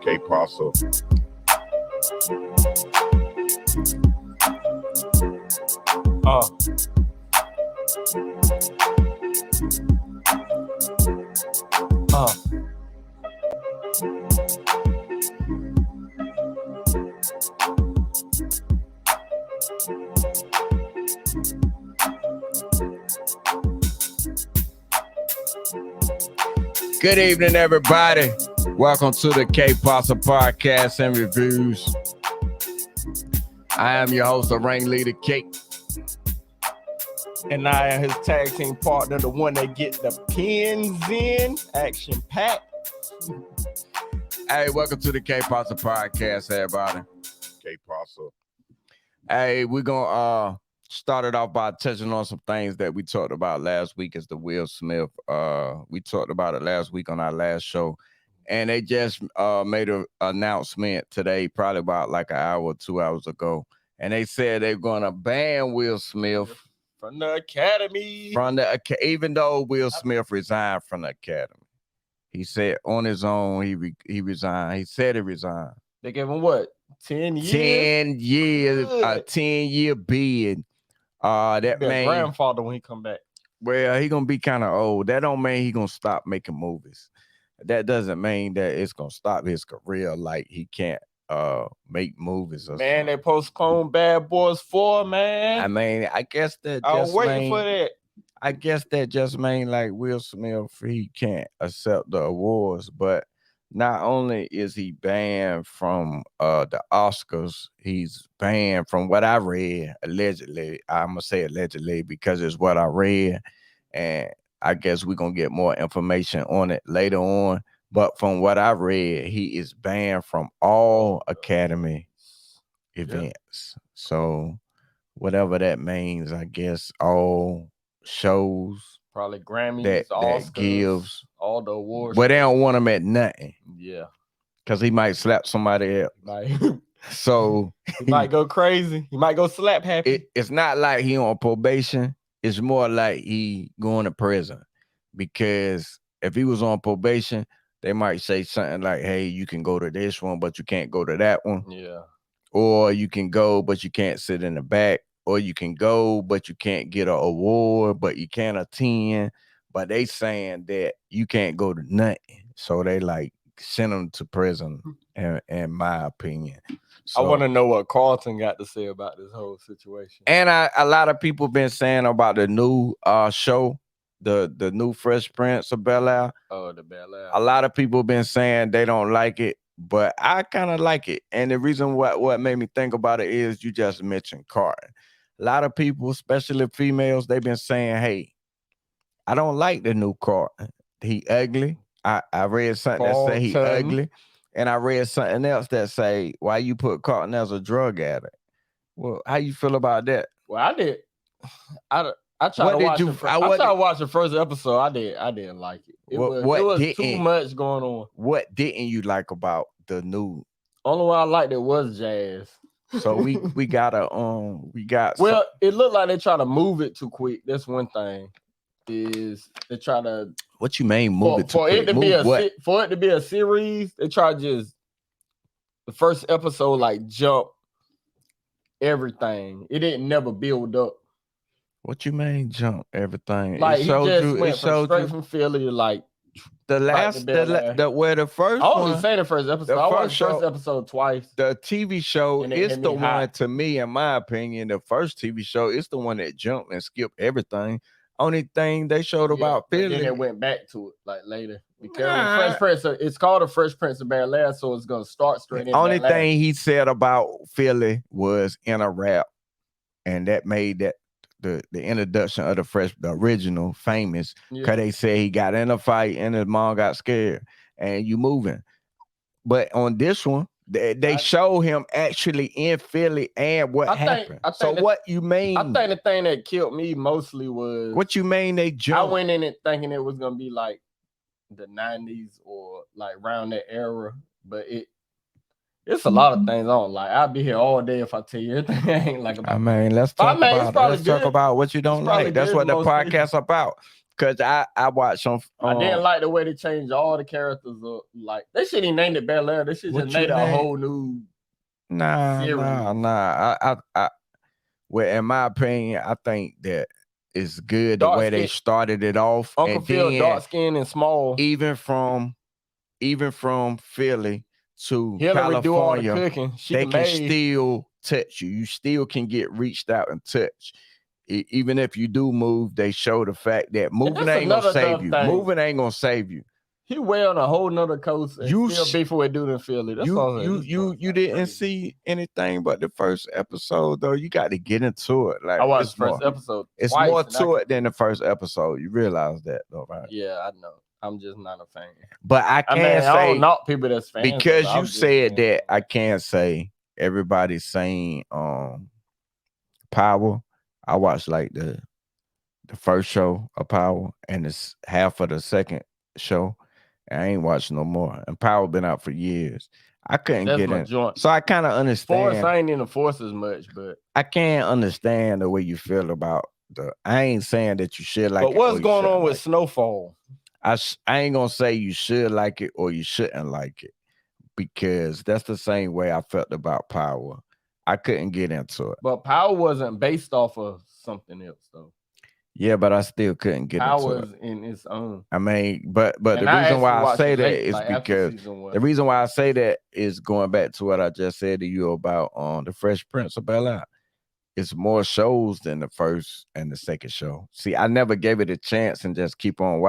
K-Paso. Good evening, everybody. Welcome to the K-Paso Podcast and Reviews. I am your host, the ringleader, K. And I am his tag team partner, the one that get the pins in, Action Pack. Hey, welcome to the K-Paso Podcast, everybody. K-Paso. Hey, we're going to start it off by touching on some things that we talked about last week as the Will Smith. We talked about it last week on our last show. And they just made an announcement today, probably about like an hour or 2 hours ago. And they said they're going to ban Will Smith from the Academy. Even though Will Smith resigned from the Academy. He said on his own, he resigned. He said he resigned. They gave him what? 10 years? 10 years, a 10-year bid. That be a man, grandfather when he come back. Well, he gonna be kind of old. That don't mean he gonna stop making movies. That doesn't mean that it's gonna stop his career. Like he can't make movies. Or man, something. they postponed Bad Boys 4, man. I mean, I guess that I was waiting for that. I guess that just mean like Will Smith, he can't accept the awards, but not only is he banned from the Oscars, he's banned from what I read, allegedly. I'm going to say allegedly because it's what I read, and I guess we're going to get more information on it later on. But from what I read, he is banned from all Academy events. Yep. So whatever that means, I guess all shows. Probably Grammys, that gives all the awards. But they don't want him at nothing. Yeah. Because he might slap somebody else. So he might go crazy. He might go slap happy. It's not like he on probation. It's more like he going to prison. Because if he was on probation, they might say something like, hey, you can go to this one, but you can't go to that one. Yeah. Or you can go, but you can't sit in the back. Or you can go, but you can't get an award, but you can't attend. But they saying that you can't go to nothing. So they like send them to prison, in my opinion. So, I want to know what Carlton got to say about this whole situation. And a lot of people been saying about the new show, the new Fresh Prince of Bel-Air. Oh, the Bel-Air. A lot of people been saying they don't like it, but I kind of like it. And the reason what made me think about it is you just mentioned Carlton. A lot of people, especially females, they've been saying, hey, I don't like the new Carlton. He ugly. I read something that say he ugly. And I read something else that say, why you put Carlton as a drug addict? Well, how you feel about that? Well, I did. I tried to watch the first episode. I didn't like it. It was too much going on. What didn't you like about the new? Only one I liked it was Jazz. So we got it looked like they try to move it too quick. That's one thing. Is they try to what you mean move it too for quick? For it to be a series, they try to just the first episode like jump everything. It didn't never build up. What you mean jump everything? Like he just went straight from Philly to like the last where the first I only say the first episode. I watched the first episode twice. The TV show is the one, to me, in my opinion, the first TV show is the one that jumped and skipped everything. Only thing they showed about Philly. Then it went back to it like later. Because Fresh Prince, it's called the Fresh Prince of Bel-Air, so it's gonna start straight in. Only thing he said about Philly was in a rap, and that made that the introduction of the original famous. Because they said he got in a fight and his mom got scared, and you moving. But on this one, they show him actually in Philly and what happened. What you mean? I think the thing that killed me mostly was what you mean they jumped. I went in it thinking it was gonna be like the 90s or like around that era, but It's a lot of things I don't like. I'll be here all day if I tell you everything I ain't like about. I mean, let's talk about it. Let's talk about what you don't like. That's what the podcast's about. Cause I watched some. I didn't like the way they changed all the characters. Like they shouldn't even name it Bel Air. They should just made a whole new. Nah. Well, in my opinion, I think that it's good the way they started it off. Uncle Phil, dark skin and small. Even from Philly to Hillary do all the California, cooking. They can still touch you. You still can get reached out and touched. Even if you do move, they show the fact that moving ain't gonna save you. Moving ain't gonna save you. He way on a whole nother coast and still beefing with dude in Philly. That's you didn't see anything but the first episode though. You got to get into it. Like I watched the first episode. It's more to it than the first episode. You realize that though, right? Yeah, I know. I'm just not a fan. But I can't say I don't knock people that's fans. Because you said that, I can't say everybody's saying Power. I watched like the first show of Power and it's half of the second show. I ain't watched no more. And Power been out for years. I couldn't get in. So I kind of understand. Force, I ain't in the Force as much, but I can't understand the way you feel about I ain't saying that you should like it. But what's going on with Snowfall? I ain't gonna say you should like it or you shouldn't like it because that's the same way I felt about Power. I couldn't get into it. But Power wasn't based off of something else, though. Yeah, but I still couldn't get into it. Power's in its own. I mean, but the reason why I say that is because the reason why I say that is going back to what I just said to you about the Fresh Prince of Bel-Air. It's more shows than the first and the second show. See, I never gave it a chance and just keep on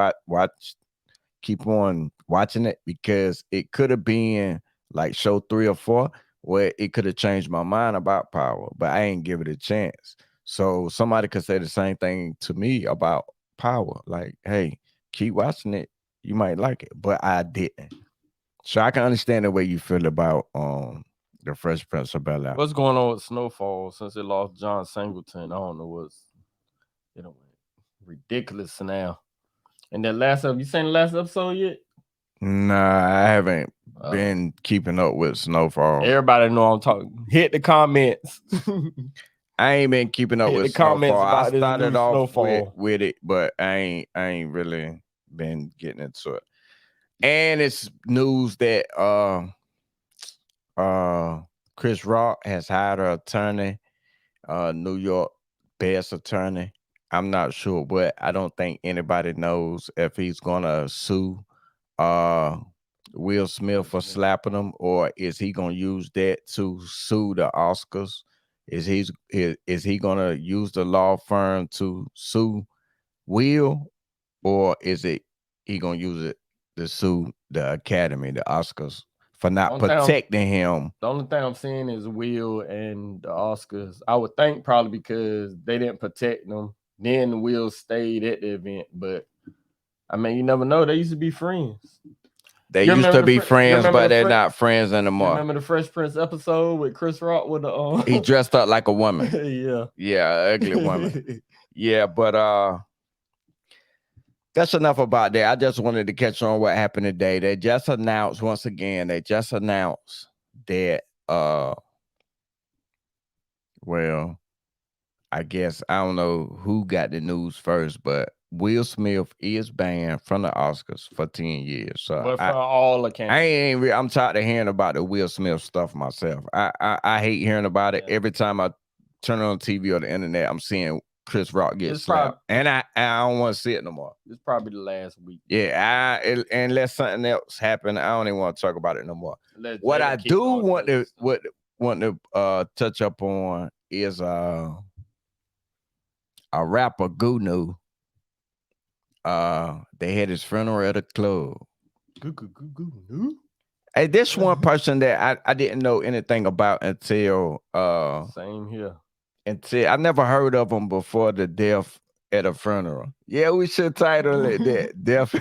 watching it because it could have been like show 3 or 4 where it could have changed my mind about Power, but I ain't give it a chance. So somebody could say the same thing to me about Power. Like, hey, keep watching it. You might like it, but I didn't. So I can understand the way you feel about the Fresh Prince of Bel-Air. What's going on with Snowfall since it lost John Singleton? I don't know what's ridiculous now. And that last episode, you seen the last episode yet? Nah, I haven't been keeping up with Snowfall. Everybody know I'm talking. Hit the comments. I ain't been keeping up with the comments. I started off with it, but I ain't really been getting into it. And it's news that Chris Rock has hired an attorney, New York best attorney. I'm not sure, but I don't think anybody knows if he's gonna sue Will Smith for slapping him, or is he gonna use that to sue the Oscars? Is he gonna use the law firm to sue Will, or is he gonna use it to sue the Academy, the Oscars, for not protecting him? The only thing I'm seeing is Will and the Oscars. I would think probably because they didn't protect them. Then Will stayed at the event, but I mean, you never know. They used to be friends. They used to be friends, but they're not friends anymore. Remember the Fresh Prince episode with Chris Rock with the he dressed up like a woman. Yeah, ugly woman. Yeah, but that's enough about that. I just wanted to catch on what happened today. They just announced once again. They just announced that well, I guess I don't know who got the news first, but Will Smith is banned from the Oscars for 10 years. So but for all accounts, I'm tired of hearing about the Will Smith stuff myself. I hate hearing about it. Every time I turn on TV or the internet, I'm seeing Chris Rock get slapped, and I don't want to see it no more. It's probably the last week. Yeah, unless something else happened, I don't even want to talk about it no more. What I do want to touch up on is a rapper Gunu. They had his funeral at a club. Hey, this one person that I didn't know anything about until same here. Until I never heard of him before the death at a funeral. Yeah, we should title it that. Death.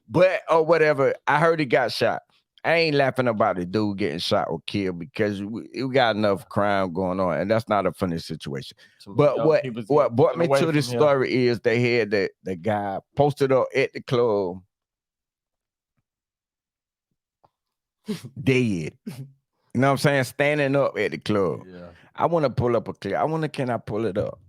But or whatever. I heard he got shot. I ain't laughing about the dude getting shot or killed because we got enough crime going on, and that's not a funny situation. But what brought me to this story is they had the guy posted up at the club. dead. You know what I'm saying? Standing up at the club. Yeah. I want to pull up a clip. Can I pull it up?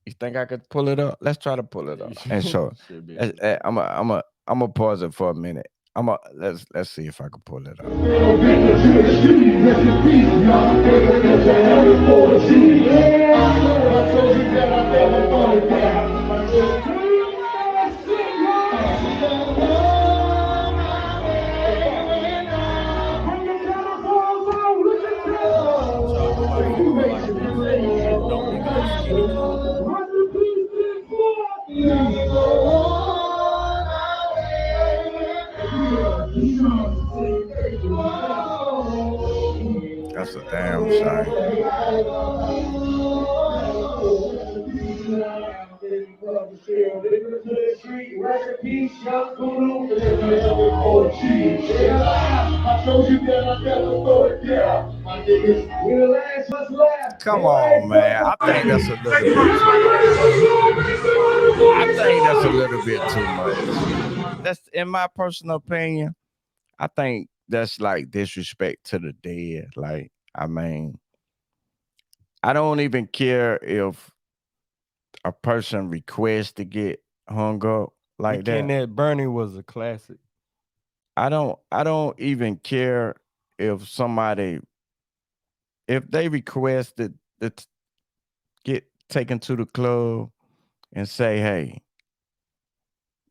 You think I could pull it up? Let's try to pull it up. And so Should be able to. I'm a pause it for a minute. Let's see if I can pull it up. That's a damn shame. Come on, man. I think that's a little bit. I think that's a little bit too much. That's in my personal opinion. I think that's like disrespect to the dead. Like, I mean, I don't even care if a person requests to get hung up like that. That Bernie was a classic. I don't even care if somebody if they requested to get taken to the club and say, hey,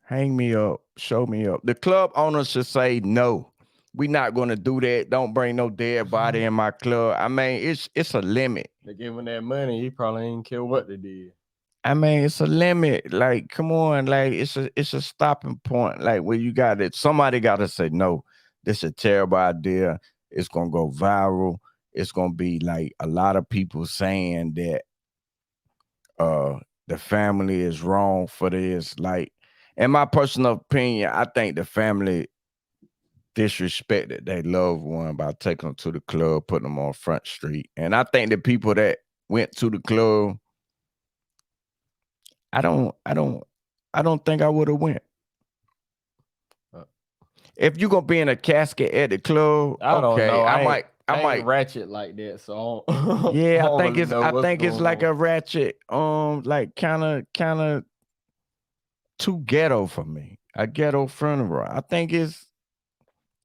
hang me up, show me up. The club owner should say, no, we're not going to do that. Don't bring no dead body in my club. I mean, it's a limit. They gave him that money. He probably ain't care what they did. I mean, it's a limit. Like, come on, like it's a stopping point. Like where you got it. Somebody got to say, no, this is a terrible idea. It's gonna go viral. It's gonna be like a lot of people saying that the family is wrong for this. Like, in my personal opinion, I think the family disrespected their loved one by taking them to the club, putting them on Front Street. And I think the people that went to the club, I don't think I would have went. If you gonna be in a casket at the club, I don't know. I I might ratchet like that. So yeah, I think it's like a ratchet, like kind of too ghetto for me. A ghetto funeral. I think it's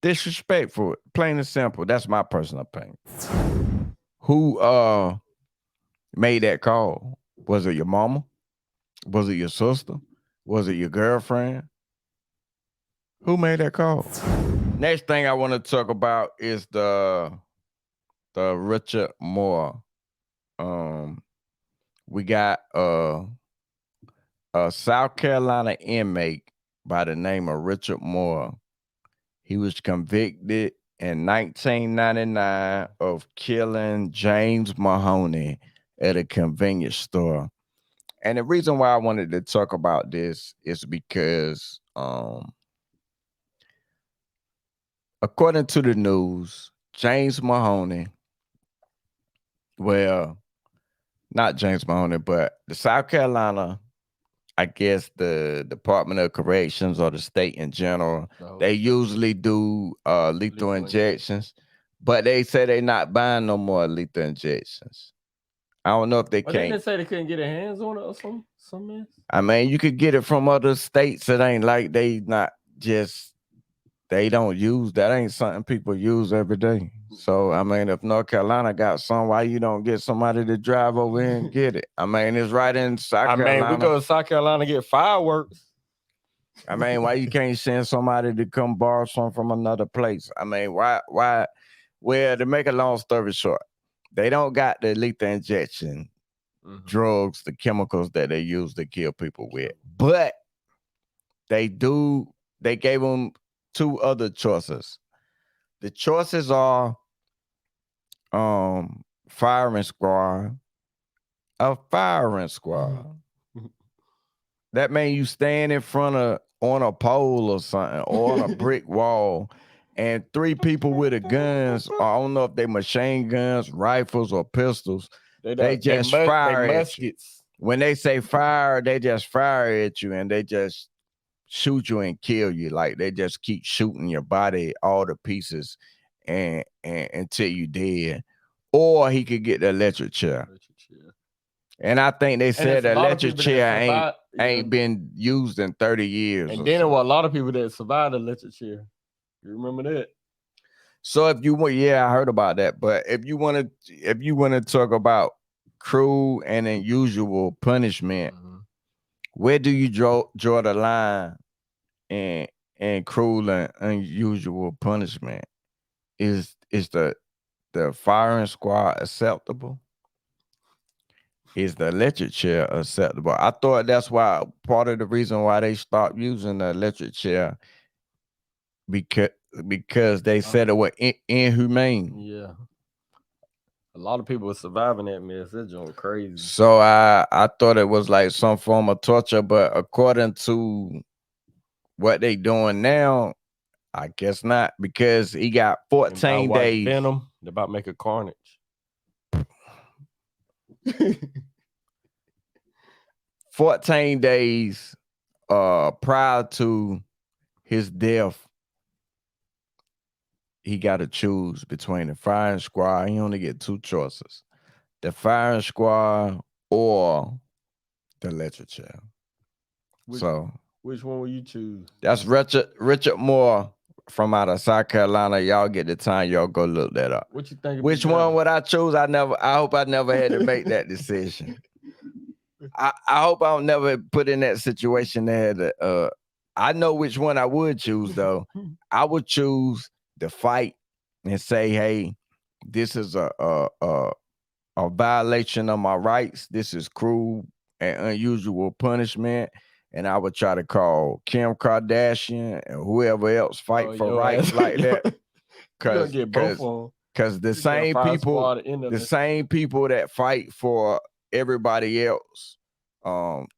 disrespectful, plain and simple. That's my personal opinion. Who made that call? Was it your mama? Was it your sister? Was it your girlfriend? Who made that call? Next thing I want to talk about is the Richard Moore. We got a South Carolina inmate by the name of Richard Moore. He was convicted in 1999 of killing James Mahoney at a convenience store. And the reason why I wanted to talk about this is because according to the news, James Mahoney, well, not James Mahoney, but the South Carolina, I guess the Department of Corrections or the state in general, they usually do lethal injections, but they say they're not buying no more lethal injections. I don't know if they can't. They say they couldn't get their hands on it or something. I mean, you could get it from other states. It ain't like they don't use that. Ain't something people use every day. So, I mean, if North Carolina got some, why you don't get somebody to drive over here and get it? I mean, it's right in South Carolina. I mean, we go to South Carolina to get fireworks. I mean, why you can't send somebody to come borrow some from another place? I mean, why? Well, to make a long story short, they don't got the lethal injection drugs, the chemicals that they use to kill people with. But they gave them two other choices. The choices are firing squad. A firing squad. That means you stand in front on a pole or something, or on a brick wall, and three people with the guns, I don't know if they machine guns, rifles, or pistols, they just fire at you. When they say fire, they just fire at you and they just shoot you and kill you. Like they just keep shooting your body all to pieces and until you dead, or he could get the electric chair. Electric chair. And I think they said it's a the lot of electric people that chair survive- ain't been used in 30 years. And or then there so. were a lot of people that survived the electric chair. You remember that? So if you want, yeah, I heard about that. But if you want to talk about cruel and unusual punishment, where do you draw the line in cruel and unusual punishment? Is the firing squad acceptable? Is the electric chair acceptable? I thought that's why part of the reason why they stopped using the electric chair because they said it was inhumane. Yeah. A lot of people were surviving that mess. That joint crazy. So I thought it was like some form of torture, but according to what they doing now, I guess not, because he got 14 days. Venom, they're about to make a Carnage. 14 days prior to his death, he got to choose between the firing squad. He only get two choices: the firing squad or the electric chair. Which one will you choose? That's Richard Moore from out of South Carolina. Y'all get the time, y'all go look that up. What you think? Which one would I choose? I hope I never had to make that decision. I hope I'll never put in that situation there. I know which one I would choose though. I would choose the fight and say, hey, this is a violation of my rights. This is cruel and unusual punishment. And I would try to call Kim Kardashian and whoever else fight for rights like that. Because the same people that fight for everybody else,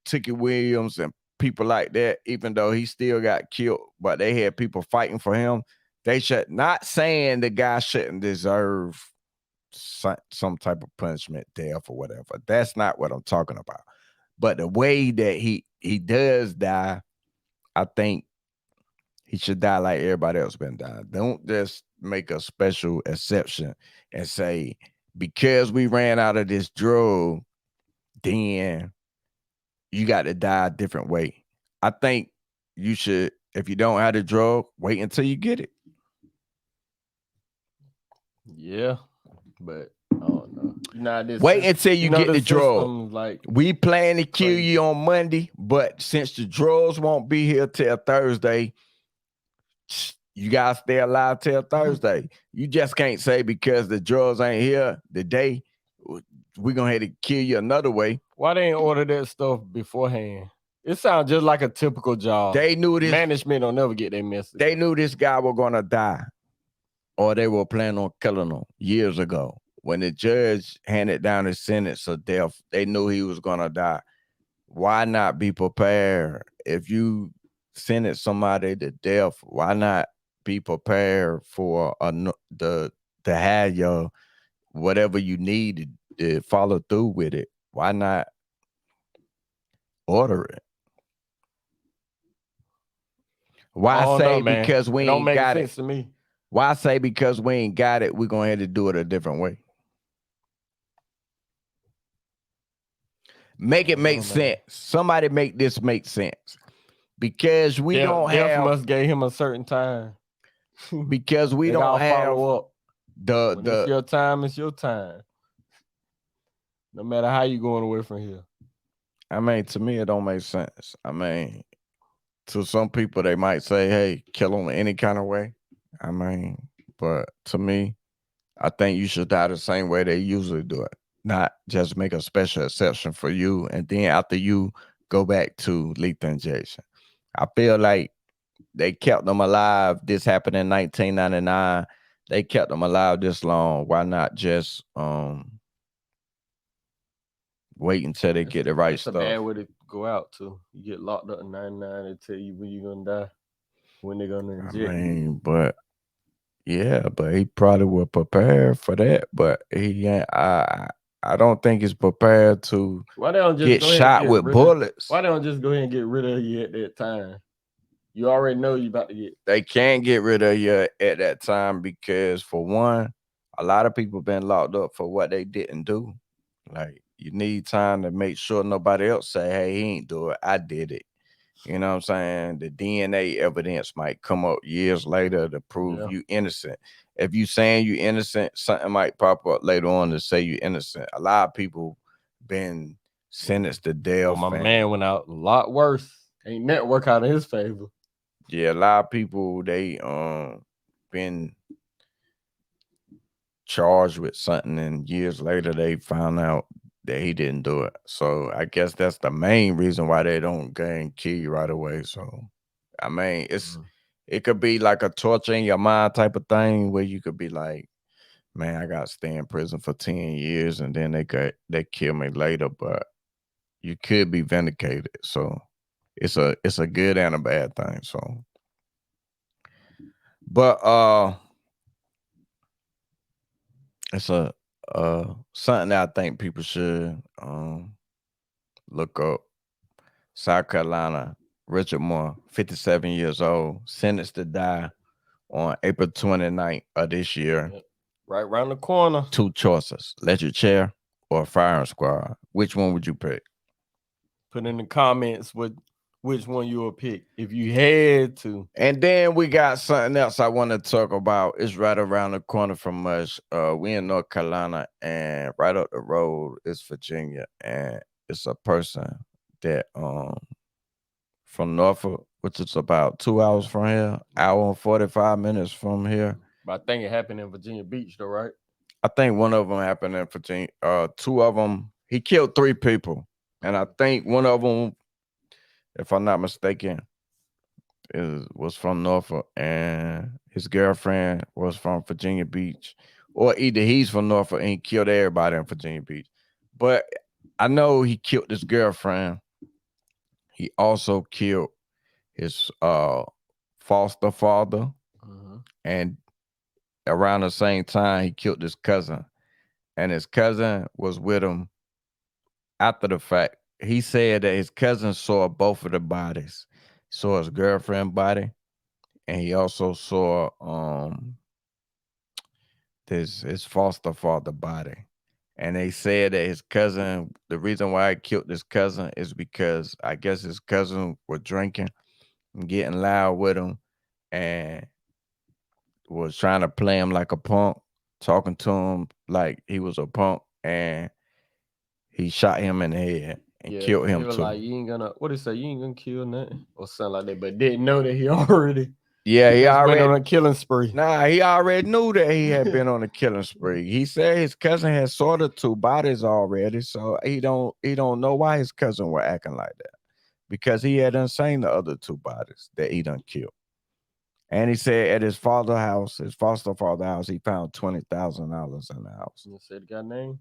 Tiki Williams and people like that, even though he still got killed, but they had people fighting for him. They should not saying the guy shouldn't deserve some type of punishment, death or whatever. That's not what I'm talking about. But the way that he does die, I think he should die like everybody else been dying. Don't just make a special exception and say, because we ran out of this drug, then you got to die a different way. I think you should, if you don't have the drug, wait until you get it. Yeah, but I don't know. Wait until you get the drug. Like, we plan to kill you on Monday, but since the drugs won't be here till Thursday, you gotta stay alive till Thursday. You just can't say because the drugs ain't here today, we're gonna have to kill you another way. Why they ain't order that stuff beforehand? It sounds just like a typical job. They knew this management don't never get their message. They knew this guy was gonna die, or they were planning on killing him years ago. When the judge handed down his sentence of death, they knew he was gonna die. Why not be prepared? If you sentence somebody to death, why not be prepared for to have your whatever you need to follow through with it? Why not order it? Why say because we ain't got it? To me. Why say because we ain't got it, we're gonna have to do it a different way? Make it make sense. Somebody make this make sense. Because we don't have must gave him a certain time. Because we don't have it's your time, it's your time. No matter how you going away from here. I mean, to me, it don't make sense. I mean, to some people, they might say, hey, kill them any kind of way. I mean, but to me, I think you should die the same way they usually do it. Not just make a special exception for you, and then after you go back to lethal injection. I feel like they kept them alive. This happened in 1999. They kept them alive this long. Why not just wait until they get the right stuff? That's a bad way to go out too. You get locked up in 99 and tell you when you're gonna die, when they're gonna inject. I mean, but he probably was prepared for that. But he ain't. I don't think he's prepared to Why they don't just get shot with bullets. Why they don't just go ahead and get rid of you at that time? You already know you about to get. They can't get rid of you at that time because, for one, a lot of people been locked up for what they didn't do. Like, you need time to make sure nobody else say, "Hey, he ain't do it. I did it." You know what I'm saying? The DNA evidence might come up years later to prove you innocent. If you saying you innocent, something might pop up later on to say you innocent. A lot of people been sentenced to death. Well, my man went out a lot worse. Ain't that work out in his favor? Yeah, a lot of people they been charged with something, and years later they found out that he didn't do it. So I guess that's the main reason why they don't go and kill you right away. So I mean, it could be like a torture in your mind type of thing where you could be like, man, I got to stay in prison for 10 years, and then they kill me later, but you could be vindicated. So it's a good and a bad thing. So, but it's a something that I think people should look up. South Carolina, Richard Moore, 57 years old, sentenced to die on April 29th of this year. Right around the corner. 2 choices: electric chair or firing squad. Which one would you pick? Put in the comments which one you would pick if you had to. And then we got something else I want to talk about. It's right around the corner from us. We in North Carolina, and right up the road is Virginia, and it's a person that from Norfolk, which is about 2 hours from here, hour and 45 minutes from here. But I think it happened in Virginia Beach, though, right? I think one of them happened in Virginia. 2 of them, he killed 3 people, and I think one of them, if I'm not mistaken, was from Norfolk, and his girlfriend was from Virginia Beach, or either he's from Norfolk and he killed everybody in Virginia Beach. But I know he killed his girlfriend. He also killed his foster father, and around the same time he killed his cousin, and his cousin was with him after the fact. He said that his cousin saw both of the bodies, saw his girlfriend's body, and he also saw his foster father body. And they said that his cousin, the reason why he killed his cousin is because I guess his cousin was drinking and getting loud with him and was trying to play him like a punk, talking to him like he was a punk, and he shot him in the head and killed him too. Like, you ain't gonna, what did he say? You ain't gonna kill nothing or something like that, but didn't know that he already. Yeah, he already went on a killing spree. Nah, he already knew that he had been on a killing spree. He said his cousin had saw the 2 bodies already, so he don't know why his cousin were acting like that, because he had seen the other 2 bodies that he done killed. And he said at his foster father house, he found $20,000 in the house. You said the guy name?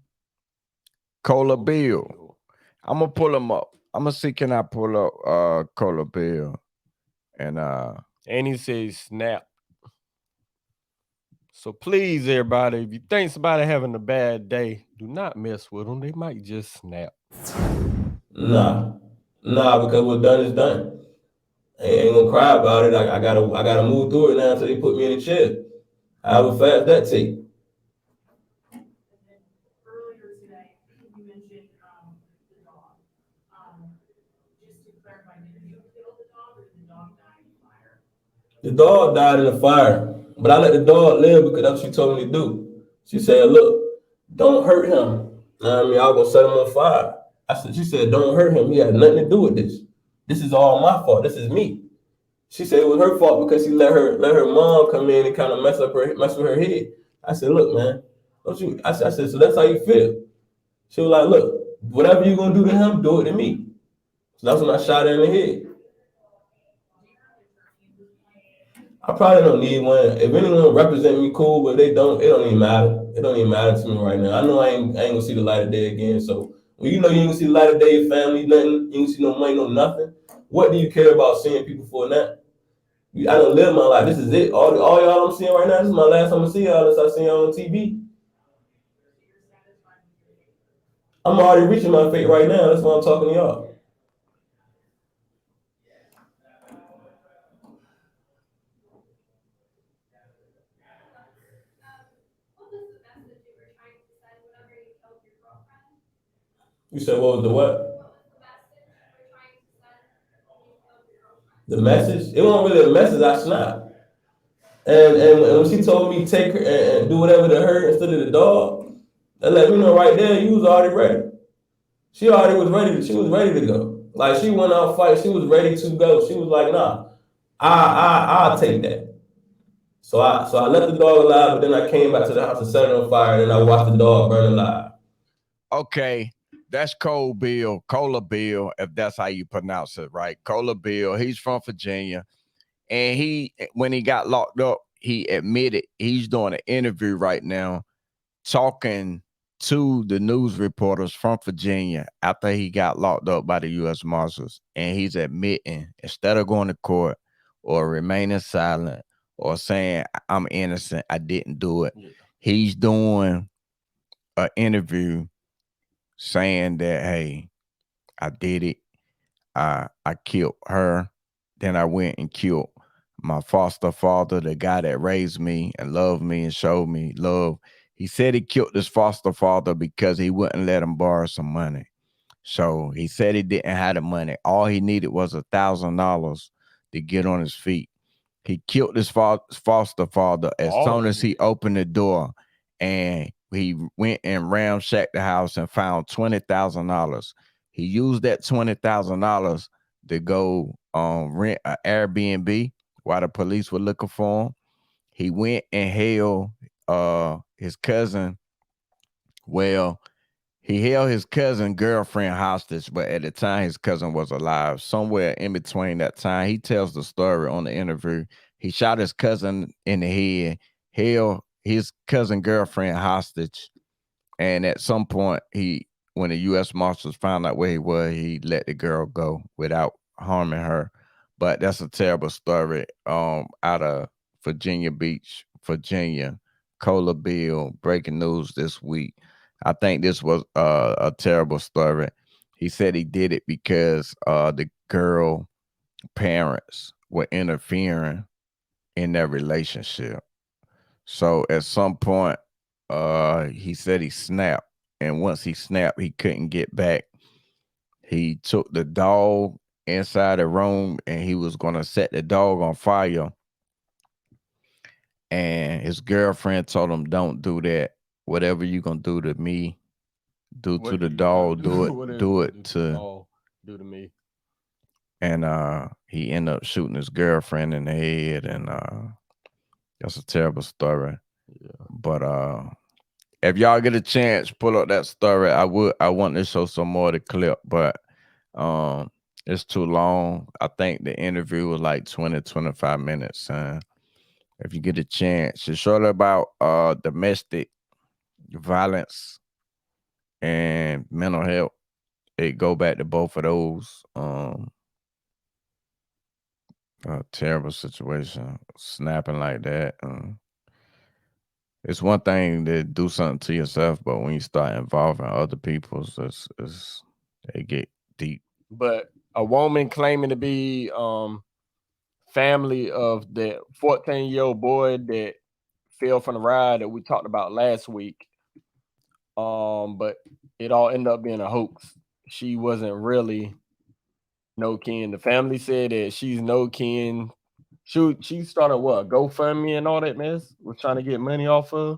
Cola Bill. I'm gonna pull him up. I'm gonna see, can I pull up Cola Bill? And he says snap. So please, everybody, if you think somebody having a bad day, do not mess with them. They might just snap. Nah, because what's done is done. I ain't gonna cry about it. I gotta move through it now until they put me in the chair. However fast that take. Earlier today, you mentioned the dog. Just to clarify, did you kill the dog or did the dog die in the fire? The dog died in the fire, but I let the dog live because that's what she told me to do. She said, "Look, don't hurt him." I mean, I was gonna set him on fire. She said, "Don't hurt him. He had nothing to do with this. This is all my fault. This is me." She said it was her fault because she let her mom come in and kind of mess with her head. I said, "Look, man, don't you?" I said, "So that's how you feel?" She was like, "Look, whatever you gonna do to him, do it to me." So that's when I shot her in the head. I probably don't need one. If anyone represent me, cool, but they don't, it don't even matter. It don't even matter to me right now. I know I ain't gonna see the light of day again. So when you know you ain't gonna see the light of day, your family, nothing, you ain't see no money, no nothing. What do you care about seeing people for now? I don't live my life. This is it. All y'all I'm seeing right now, this is my last time to see y'all unless I see y'all on TV. I'm already reaching my fate right now. That's why I'm talking to y'all. You said what was the what? The message? It wasn't really a message. I snapped. And when she told me take her and do whatever to her instead of the dog, that let me know right there you was already ready. She already was ready. She was ready to go. Like she went out fight. She was ready to go. She was like, nah, I'll take that. So I left the dog alive, but then I came back to the house and set it on fire, and then I watched the dog burn alive. Okay, that's Cola Bill, if that's how you pronounce it, right? Cola Bill. He's from Virginia, and when he got locked up, he admitted he's doing an interview right now, talking to the news reporters from Virginia after he got locked up by the U.S. Marshals, and he's admitting instead of going to court or remaining silent or saying I'm innocent, I didn't do it. Yeah. He's doing an interview saying that, hey, I did it. I killed her. Then I went and killed my foster father, the guy that raised me and loved me and showed me love. He said he killed his foster father because he wouldn't let him borrow some money. So he said he didn't have the money. All he needed was $1,000 to get on his feet. He killed his foster father as soon as he opened the door, and he went and ramshacked the house and found $20,000. He used that $20,000 to go rent an Airbnb while the police were looking for him. He went and held his cousin. Well, he held his cousin girlfriend hostage, but at the time his cousin was alive. Somewhere in between that time, he tells the story on the interview. He shot his cousin in the head, held his cousin girlfriend hostage, and at some point, when the U.S. Marshals found out where he was, he let the girl go without harming her. But that's a terrible story. Out of Virginia Beach, Virginia, Cola Bill, breaking news this week. I think this was a terrible story. He said he did it because the girl parents were interfering in their relationship. So at some point, he said he snapped. And once he snapped, he couldn't get back. He took the dog inside the room and he was going to set the dog on fire. And his girlfriend told him, don't do that. Whatever you're going to do to me, do to the dog, do it to me. And he ended up shooting his girlfriend in the head, and that's a terrible story. Yeah. But if y'all get a chance, pull up that story. I want to show some more of the clip, but it's too long. I think the interview was like 20-25 minutes. If you get a chance, it's short about domestic violence and mental health. It go back to both of those. A terrible situation, snapping like that. It's one thing to do something to yourself, but when you start involving other people, they get deep. But a woman claiming to be family of the 14-year-old boy that fell from the ride that we talked about last week. But it all ended up being a hoax. She wasn't really no kin. The family said that she's no kin. She started what? GoFundMe and all that mess. Was trying to get money off of.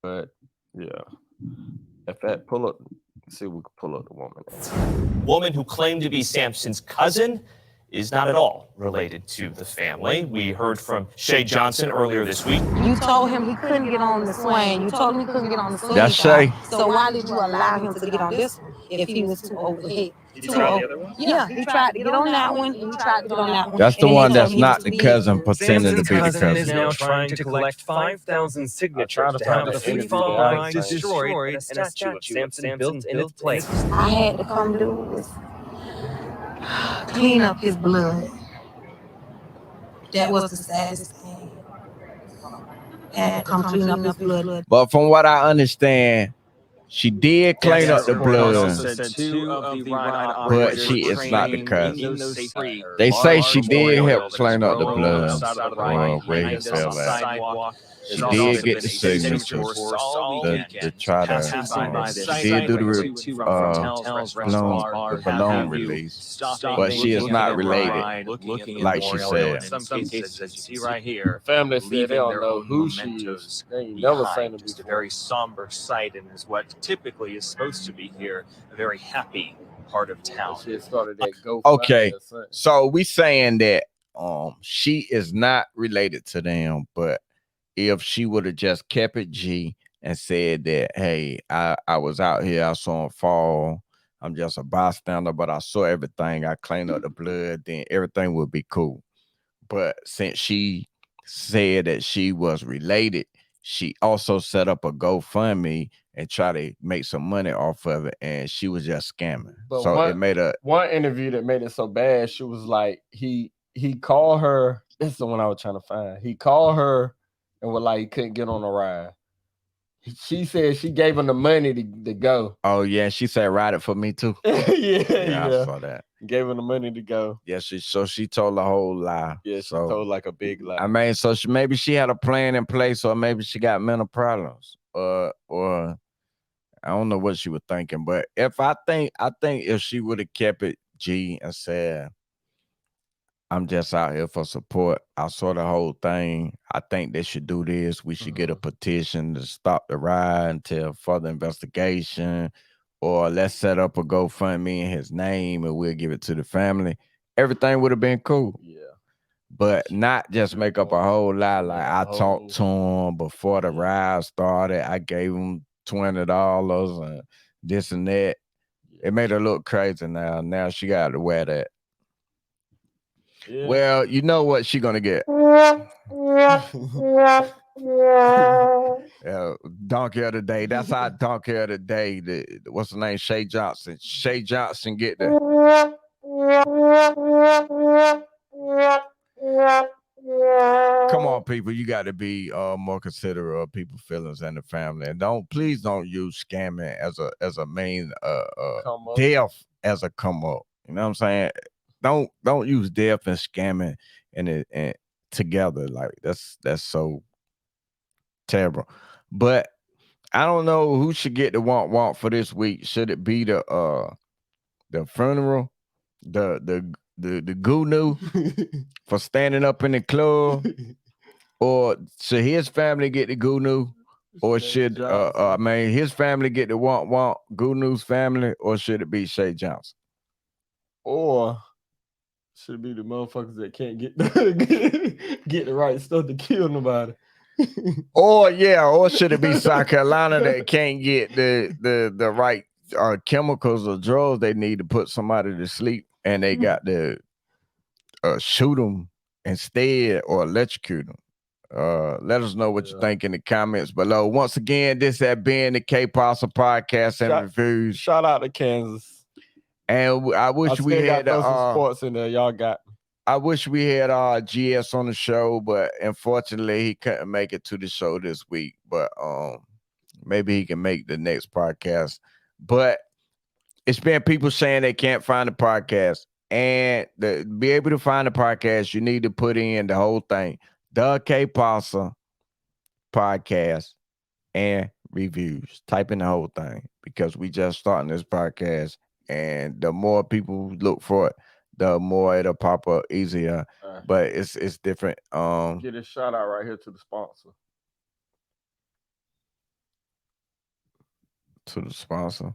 But yeah, if that pull up, let's see if we can pull up the woman. Woman who claimed to be Sampson's cousin is not at all related to the family. We heard from Shay Johnson earlier this week. You told him he couldn't get on the swing. You told him he couldn't get on the swing. That's Shay. So why did you allow him to get on this one if he was too overhead? Did you try the other one? Yeah, he tried to get on that one, and he tried to get on that one. That's the one that's not the cousin, pretending to be the cousin is cousin. now trying to collect 5,000 signatures to have the free fall line destroyed and a statue of Sampson built in its place. I had to come do this. Clean up his blood. That was the saddest thing. Had to come clean up his blood. But from what I understand, she did clean up the blood, but she is not the cousin. They say she did help clean up the blood where he fell at. There's She also did been get many the signatures signatures all to weekend. try Passing to. by this She site did do to and from hotels, balloon, restaurants, the bars, balloon what have you, release, stopping, but she is looking not at the related, ride, looking at like the she memorial, said. and in some cases, as you see right here, Family said they leaving don't their know own who she is. mementos They ain't never seen behind. her Just a before. very somber sight, and is what typically is supposed to be here, a very happy part of town. She had started that GoFundMe Okay, or something. so we saying that she is not related to them, but if she would have just kept it G and said that, hey, I was out here, I saw him fall. I'm just a bystander, but I saw everything. I cleaned up the blood, then everything would be cool. But since she said that she was related, she also set up a GoFundMe and try to make some money off of it, and she was just scamming. But So what- it made a One interview that made it so bad, she was like, he called her. This is the one I was trying to find. He called her and was like, he couldn't get on the ride. She said she gave him the money to go. oh yeah, she said ride it for me too. yeah, Yeah, I yeah. saw that. Gave him the money to go. Yeah, she told a whole lie. Yeah, she so, told like a big lie. I mean, so maybe she had a plan in place, or maybe she got mental problems, or I don't know what she was thinking. But I think if she would have kept it G and said, I'm just out here for support, I saw the whole thing. I think they should do this. We should get a petition to stop the ride until further investigation, or let's set up a GoFundMe in his name and we'll give it to the family. Everything would have been cool. Yeah. But not just make up a whole lie like I Oh. talked to him before the ride started. I gave him $20 and this and that. It made her look crazy now. Now she got to wear that. Yeah. Well, you know what she gonna get. Donkey of the day. That's our donkey of the day. What's the name? Shay Johnson. Shay Johnson get the. Come on, people. You got to be more considerate of people's feelings and the family, and please don't use scamming as a main Come up. death as a come up. You know what I'm saying? Don't use death and scamming and together. Like that's so terrible. But I don't know who should get the want for this week. Should it be the funeral, the guru for standing up in the club, or should his family get the guru, or should his family get the want guru's family, or should it be Shay Johnson? Or should it be the motherfuckers that can't get get the right stuff to kill nobody? Or should it be South Carolina that can't get the right chemicals or drugs they need to put somebody to sleep, and they got to shoot them instead or electrocute them? Let us know what you think in the comments below. Once again, this has been the K Parcel Podcast and Reviews. Shout out to Kansas. And I wish we had some sports in there. Y'all got me. I wish we had GS on the show, but unfortunately he couldn't make it to the show this week. But maybe he can make the next podcast. But it's been people saying they can't find the podcast. And to be able to find the podcast, you need to put in the whole thing. The K Parcel Podcast and Reviews. Type in the whole thing, because we just starting this podcast. And the more people look for it, the more it'll pop up easier. But it's different. Get a shout out right here to the sponsor. The sponsor.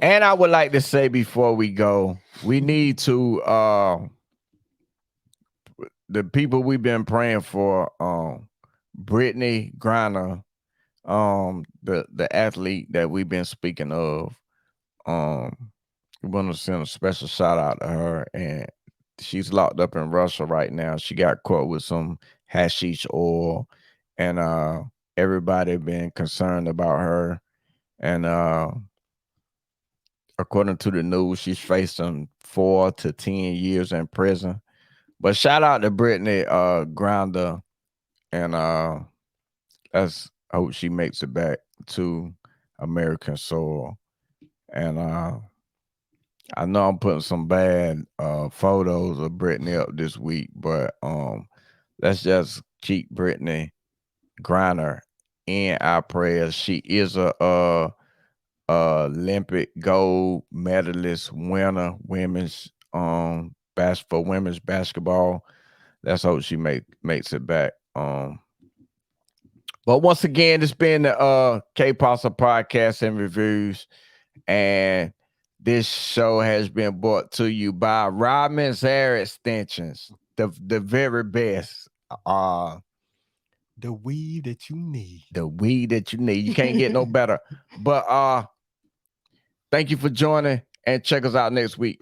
And I would like to say before we go, we need to the people we've been praying for, Brittney Griner, the athlete that we've been speaking of. We want to send a special shout out to her, and she's locked up in Russia right now. She got caught with some hashish oil, and everybody been concerned about her. And according to the news, she's facing 4 to 10 years in prison. But shout out to Brittney Griner, and I hope she makes it back to American soil. And I know I'm putting some bad photos of Brittney up this week, but let's just keep Brittany Griner in our prayers. She is a Olympic gold medalist winner, women's women's basketball. Let's hope she makes it back. But once again, it's been the K-Pasta podcast and reviews, and this show has been brought to you by Rodman's Hair Extensions, the very best. The weed that you need. The weed that you need. You can't get no better. But thank you for joining, and check us out next week.